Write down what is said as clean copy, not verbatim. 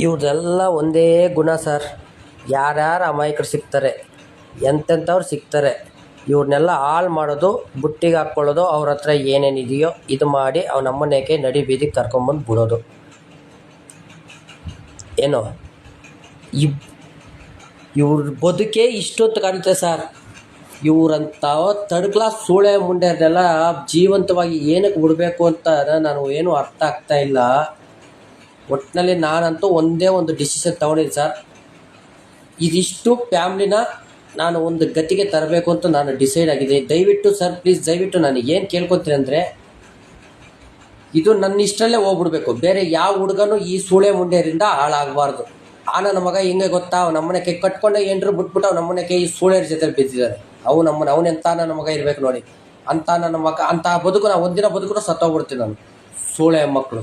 ಇವ್ರದೆಲ್ಲ ಒಂದೇ ಗುಣ ಸರ್. ಯಾರ್ಯಾರು ಅಮಾಯಕರು ಸಿಗ್ತಾರೆ, ಎಂತೆಂಥವ್ರು ಸಿಗ್ತಾರೆ, ಇವ್ರನ್ನೆಲ್ಲ ಹಾಳು ಮಾಡೋದು, ಬುಟ್ಟಿಗೆ ಹಾಕ್ಕೊಳ್ಳೋದು, ಅವ್ರ ಹತ್ರ ಏನೇನಿದೆಯೋ ಇದು ಮಾಡಿ ಅವನಮ್ಮನೇಕೆ ನಡಿ ಬೀದಿಗೆ ಕರ್ಕೊಂಬಂದು ಬಿಡೋದು. ಏನೋ ಇವ್ರ ಬದುಕೇ ಇಷ್ಟೊತ್ತು ಕಾಣುತ್ತೆ ಸರ್. ಇವರಂಥ ಥರ್ಡ್ ಕ್ಲಾಸ್ ಸೂಳೆ ಮುಂಡೆಯನ್ನೆಲ್ಲ ಜೀವಂತವಾಗಿ ಏನಕ್ಕೆ ಬಿಡಬೇಕು ಅಂತ ನಾನು ಏನೂ ಅರ್ಥ ಆಗ್ತಾ ಇಲ್ಲ. ಒಟ್ಟಿನಲ್ಲಿ ನಾನಂತೂ ಒಂದೇ ಒಂದು ಡಿಸಿಷನ್ ತೊಗೊಂಡಿದ್ದೀನಿ ಸರ್. ಇದಿಷ್ಟು ಫ್ಯಾಮ್ಲಿನ ನಾನು ಒಂದು ಗತಿಗೆ ತರಬೇಕು ಅಂತ ನಾನು ಡಿಸೈಡ್ ಆಗಿದೆ. ದಯವಿಟ್ಟು ಸರ್, ಪ್ಲೀಸ್ ದಯವಿಟ್ಟು ನಾನು ಏನು ಕೇಳ್ಕೊತೀನಿ ಅಂದರೆ, ಇದು ನನ್ನ ಇಷ್ಟರಲ್ಲೇ ಹೋಗ್ಬಿಡ್ಬೇಕು. ಬೇರೆ ಯಾವ ಹುಡುಗನೂ ಈ ಸೂಳೆ ಮುಂಡೆಯರಿಂದ ಹಾಳಾಗಬಾರ್ದು. ನನ್ನ ಮಗ ಹಿಂಗೆ ಗೊತ್ತಾ, ಅವ್ನು ನಮ್ಮನೆ ಕೈ ಕಟ್ಕೊಂಡೆ ಏನ್ರು ಬಿಟ್ಬಿಟ್ಟು ಅವ್ನು ನಮ್ಮನೆ ಕೈ ಈ ಸೂಳೆಯರ ಜೊತೆಲಿ ಬಿದ್ದಿದ್ದಾನೆ. ಅವನೆಂತ ನನ್ನ ಮಗ ಇರಬೇಕು ನೋಡಿ. ಅಂತ ನನ್ನ ಮಗ ಅಂತಹ ಬದುಕು, ನಾನು ಒಂದಿನ ಬದುಕು ಸತ್ತೋಗ್ಬಿಡ್ತೀನಿ ನಾನು. ಸೂಳೆ ಮಕ್ಕಳು.